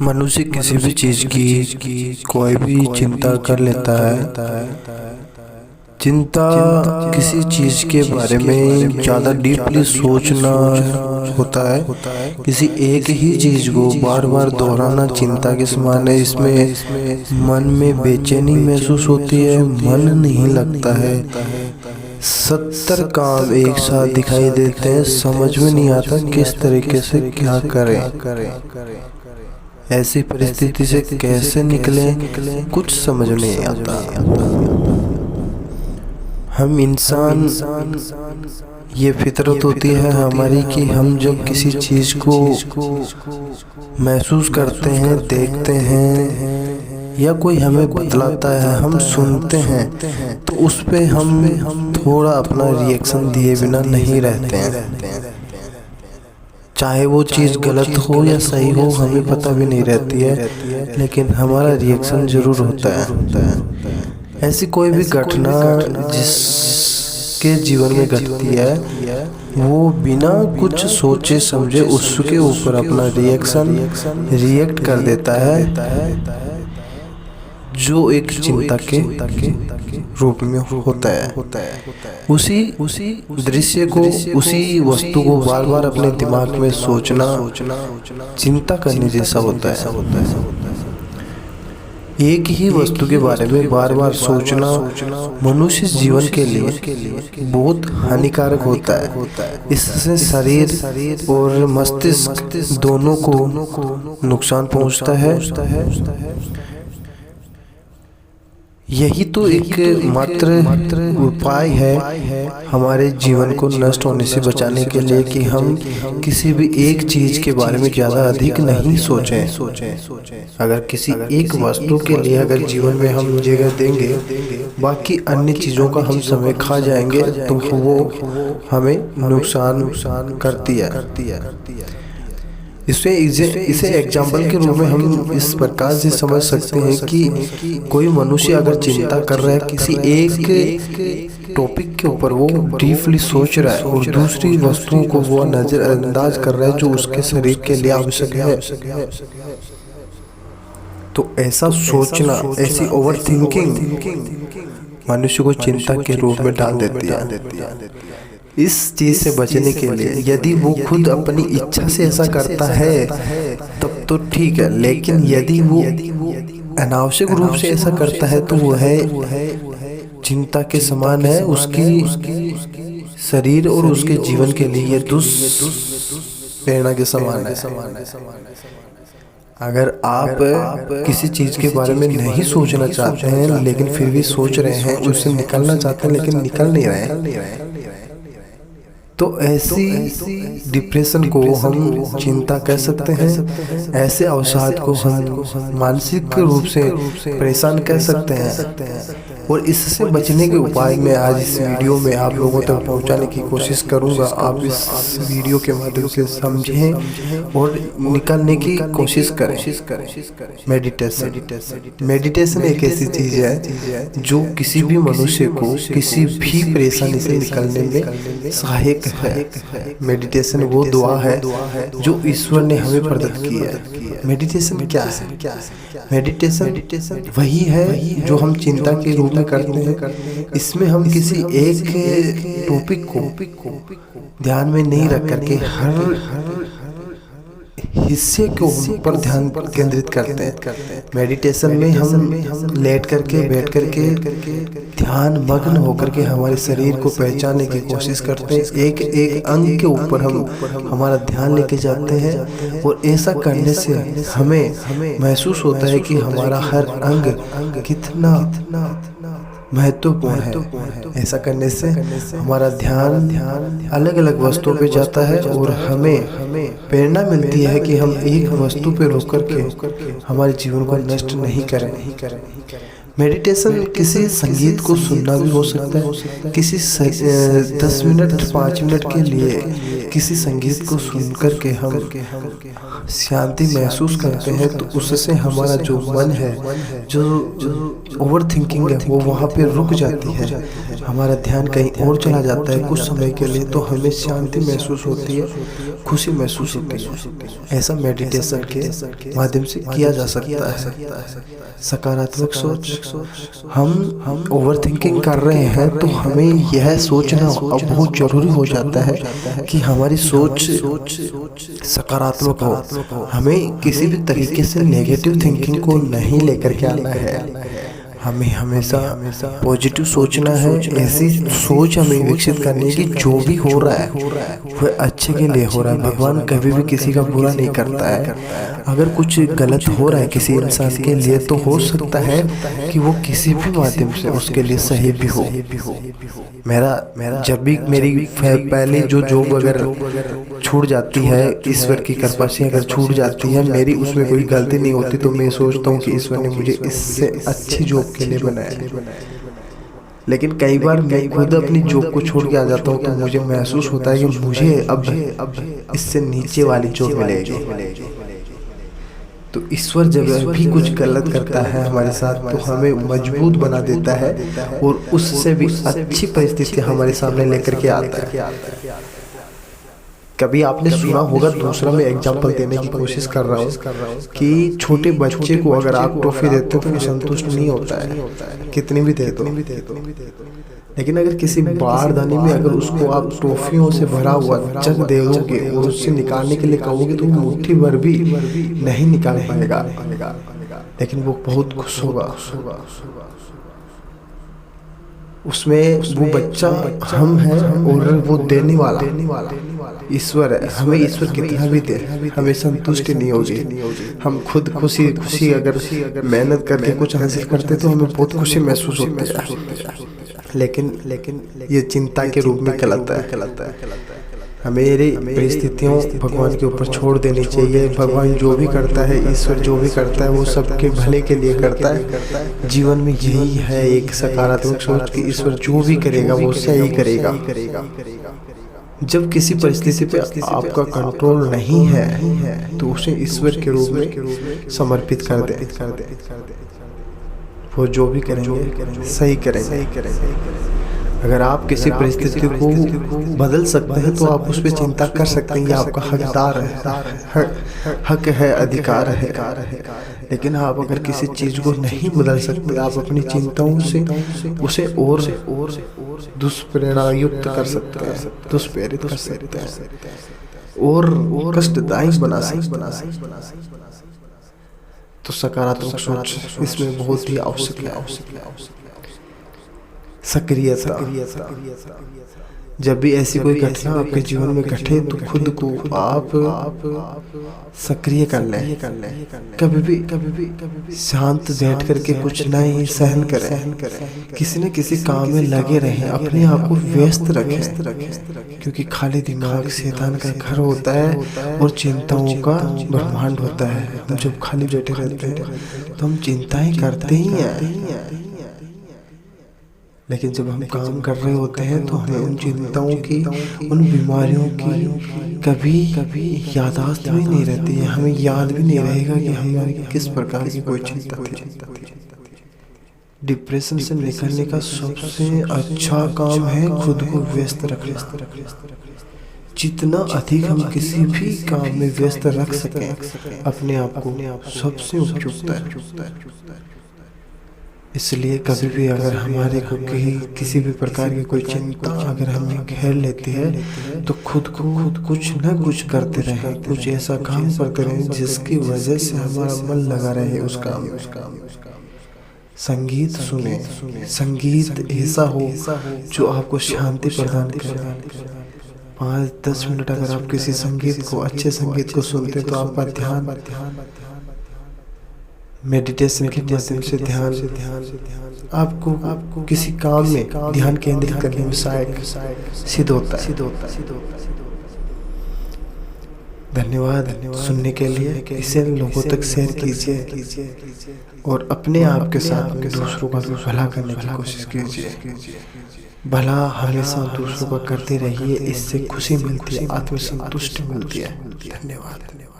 मनुष्य किसी भी चीज़ की कोई भी चिंता कर लेता है। चिंता किसी चीज़ के बारे में ज़्यादा डीपली सोचना होता है। किसी एक ही चीज़ को बार बार दोहराना चिंता के समान है। इसमें मन में बेचैनी महसूस होती है, मन नहीं लगता है। 70 काम एक साथ दिखाई देते हैं, समझ में नहीं आता किस तरीके से क्या करें। ऐसी परिस्थिति से कैसे निकलें कुछ समझ नहीं आता। हम इंसान, ये फितरत होती है हमारी कि हम जब किसी चीज़ को महसूस करते हैं, देखते हैं या कोई हमें बतलाता है, हम सुनते हैं, तो उस पे हम थोड़ा अपना रिएक्शन दिए बिना नहीं रहते हैं। चाहे वो चीज़ गलत हो या सही हो, हमें पता भी नहीं रहती है, लेकिन हमारा रिएक्शन ज़रूर होता है। ऐसी कोई भी घटना जिसके जीवन में घटती है, वो बिना कुछ सोचे समझे उसके ऊपर अपना रिएक्ट कर देता है, जो एक चिंता के रूप में होता है। उसी दृश्य को, उसी वस्तु को बार बार अपने दिमाग में सोचना चिंता करने जैसा होता है। एक ही वस्तु के बारे में बार बार सोचना मनुष्य जीवन के लिए बहुत हानिकारक होता है। इससे शरीर और मस्तिष्क दोनों को नुकसान पहुंचता है। यही तो एक मात्र उपाय है हमारे जीवन को नष्ट होने से बचाने के लिए कि हम किसी भी एक चीज़ के बारे में ज़्यादा अधिक नहीं सोचें। अगर किसी एक वस्तु के लिए अगर जीवन में हम जगह देंगे, बाकी अन्य चीज़ों का हम समय खा जाएंगे, तो वो हमें नुकसान करती है। इसे एग्जाम्पल के रूप में हम इस प्रकार से समझ सकते हैं कि कोई मनुष्य अगर चिंता कर रहा है किसी एक टॉपिक के ऊपर, वो डीपली सोच रहा है और दूसरी वस्तुओं को वो नज़रअंदाज कर रहा है जो उसके शरीर के लिए आवश्यक है, तो ऐसा सोचना, ऐसी ओवर थिंकिंग मनुष्य को चिंता के रूप में डाल देती है। इस चीज़ से बचने के लिए यदि वो खुद अपनी इच्छा से ऐसा करता है तब तो ठीक है, लेकिन यदि वो अनावश्यक रूप से ऐसा करता है तो वो है चिंता के समान है। उसकी शरीर और उसके जीवन के लिए ये दुष्प्रेरणा के समान है। अगर आप किसी चीज़ के बारे में नहीं सोचना चाहते हैं लेकिन फिर भी सोच रहे हैं, उससे निकलना चाहते हैं लेकिन निकल नहीं रहे, तो ऐसी डिप्रेशन को हम चिंता कह सकते हैं। ऐसे अवसाद को हम मानसिक रूप से परेशान कह सकते हैं। और इससे बचने के उपाय मैं आज इस वीडियो में आप लोगों तक पहुंचाने की कोशिश करूंगा। आप इस वीडियो के माध्यम से समझें और निकलने की कोशिश करें। मेडिटेशन एक ऐसी चीज़ है जो किसी भी मनुष्य को किसी भी परेशानी से निकलने में सहायक है। मेडिटेशन वो दुआ है जो ईश्वर ने हमें प्रदत्त की है। मेडिटेशन क्या है? मेडिटेशन वही है जो हम चिंता के रूप में करते हैं। इसमें हम किसी एक टॉपिक को ध्यान में नहीं रख करके हर हिस्से के ऊपर ध्यान केंद्रित करते हैं। मेडिटेशन में हम लेट करके, बैठ करके, ध्यान मग्न होकर के हमारे शरीर को पहचानने की कोशिश करते हैं। एक एक अंग के ऊपर हम हमारा ध्यान लेके जाते हैं और ऐसा करने से हमें महसूस होता है कि हमारा हर अंग कितना महत्वपूर्ण है। ऐसा करने से हमारा ध्यान अलग अलग वस्तुओं पे जाता है और हमें प्रेरणा मिलती है कि हम एक वस्तु पे रुक करके हमारे जीवन को नष्ट नहीं करें। मेडिटेशन किसी संगीत को सुनना भी हो सकता है, किसी 10 मिनट 5 मिनट के लिए किसी संगीत को सुन कर के हम शांति महसूस करते हैं, तो उससे हमारा जो मन है, जो ओवर थिंकिंग है, वो वहाँ पे रुक जाती है, हमारा ध्यान कहीं और चला जाता है कुछ समय के लिए, तो हमें शांति महसूस होती है, खुशी महसूस होती है। ऐसा मेडिटेशन के माध्यम से किया जा सकता है। सकारात्मक सोच, हम ओवर थिंकिंग कर रहे हैं तो हमें यह सोचना अब बहुत जरूरी हो जाता है कि हमारी सोच सकारात्मक हो। हमें किसी भी तरीके से नेगेटिव थिंकिंग को नहीं लेकर के आना है, हमें हमेशा पॉजिटिव सोचना है। ऐसी सोच हमें विकसित करनी है कि जो भी हो रहा है वह अच्छे के लिए हो रहा है। भगवान कभी भी किसी का बुरा नहीं करता है। अगर कुछ गलत हो रहा है किसी इंसान के लिए, तो हो सकता है कि वो किसी भी माध्यम से उसके लिए सही भी हो। मेरा जब भी मेरी पहले जो जॉब अगर छूट जाती है, ईश्वर की कृपा से अगर छूट जाती है, मेरी उसमें कोई गलती नहीं होती, तो मैं सोचता हूँ कि ईश्वर ने मुझे इससे अच्छी जॉब के लिए बनाया। लेकिन कई बार मैं खुद अपनी जॉब को छोड़ के आ जाता हूँ, तो मुझे महसूस होता है कि मुझे अब इससे नीचे वाली जॉब मिलेगी। तो ईश्वर जब भी कुछ गलत करता है हमारे साथ, तो हमें मजबूत बना देता है और उससे भी अच्छी परिस्थिति हमारे सामने लेकर के आता है। कभी आपने सुना होगा, दूसरा मैं एग्जांपल देने की कोशिश कर रहा हूँ कि छोटे बच्चे को अगर आप टॉफी देते हो तो वो संतुष्ट नहीं होता है, कितनी भी दे दो। लेकिन अगर किसी बारदानी में अगर उसको आप टॉफियों से भरा हुआ जग दे दोगे और उससे निकालने के लिए कहोगे, तो वो मुट्ठी भर भी नहीं निकाल पाएगा, लेकिन वो बहुत खुश होगा। उसमें वो बच्चा हम हैं और वो देने वाला ईश्वर है। हमें ईश्वर कितना भी दे, हमें संतुष्टि नहीं होगी। हम खुद खुशी अगर मेहनत करके कुछ हासिल करते तो हमें बहुत खुशी महसूस होती है, लेकिन ये चिंता के रूप में कहलाता है। हमें परिस्थितियों भगवान के ऊपर छोड़ देनी चाहिए। भगवान जो भी करता है, ईश्वर जो भी करता है, वो सबके भले के लिए करता है। जीवन में यही है एक सकारात्मक सोच कि ईश्वर जो भी करेगा वो सही करेगा। जब किसी परिस्थिति पे आपका कंट्रोल नहीं है, तो उसे ईश्वर के रूप में समर्पित कर दे। वो जो भी करेंगे सही करेंगे। अगर आप किसी परिस्थिति को बदल सकते हैं तो आप उस पर चिंता कर सकते हैं, ये आपका हक है, अधिकार है। लेकिन आप अगर किसी चीज को नहीं बदल सकते, आप अपनी चिंताओं से उसे और दुष्प्रेरणायुक्त कर सकते हैं, दुष्प्रेरित कर सकते हैं और कष्टदायक बना सकते हैं। तो सकारात्मक सोच इसमें बहुत ही आवश्यक है। सक्रियता, जब भी ऐसी कोई घटना आपके जीवन में घटे तो खुद को आप सक्रिय कर लें। कभी भी शांत बैठ करके कुछ नहीं सहन करें, किसी न किसी काम में लगे रहें, अपने आप को व्यस्त रखें, क्योंकि खाली दिमाग शैतान का घर होता है और चिंताओं का ब्रह्मांड होता है। हम जब खाली बैठे रहते हैं तो हम चिंताएं करते ही हैं, लेकिन जब हम काम कर रहे होते हैं तो हमें उन चिंताओं की, उन बीमारियों की कभी याददाश्त भी नहीं रहती है। हमें याद भी नहीं रहेगा कि हमारी किस प्रकार की कोई चिंता थी। डिप्रेशन से निकलने का सबसे अच्छा काम है खुद को व्यस्त रखना। जितना अधिक हम किसी भी काम में व्यस्त रख सकें अपने आप को, सबसे उपयुक्त है। इसलिए कभी भी अगर हमारे को किसी भी प्रकार की कोई चिंता अगर हमें घेर लेती है, तो खुद कुछ न कुछ करते रहें, कुछ ऐसा काम करते रहें जिसकी वजह से हमारा मन लगा रहे उस काम में। संगीत सुने, संगीत ऐसा हो जो आपको शांति प्रदान करे। 5-10 मिनट अगर आप किसी संगीत को, अच्छे संगीत को सुनते तो आपका ध्यान मेडिटेशन के माध्यम से ध्यान आपको किसी काम में ध्यान केंद्रित करने में सहायक सिद्ध होता है। धन्यवाद सुनने के लिए। इसे लोगों तक शेयर कीजिए और अपने आप के साथ दूसरों का भी भला करने की कोशिश कीजिए। भला हमेशा दूसरों का करते रहिए, इससे खुशी मिलती है, आत्मसंतुष्टि मिलती है। धन्यवाद।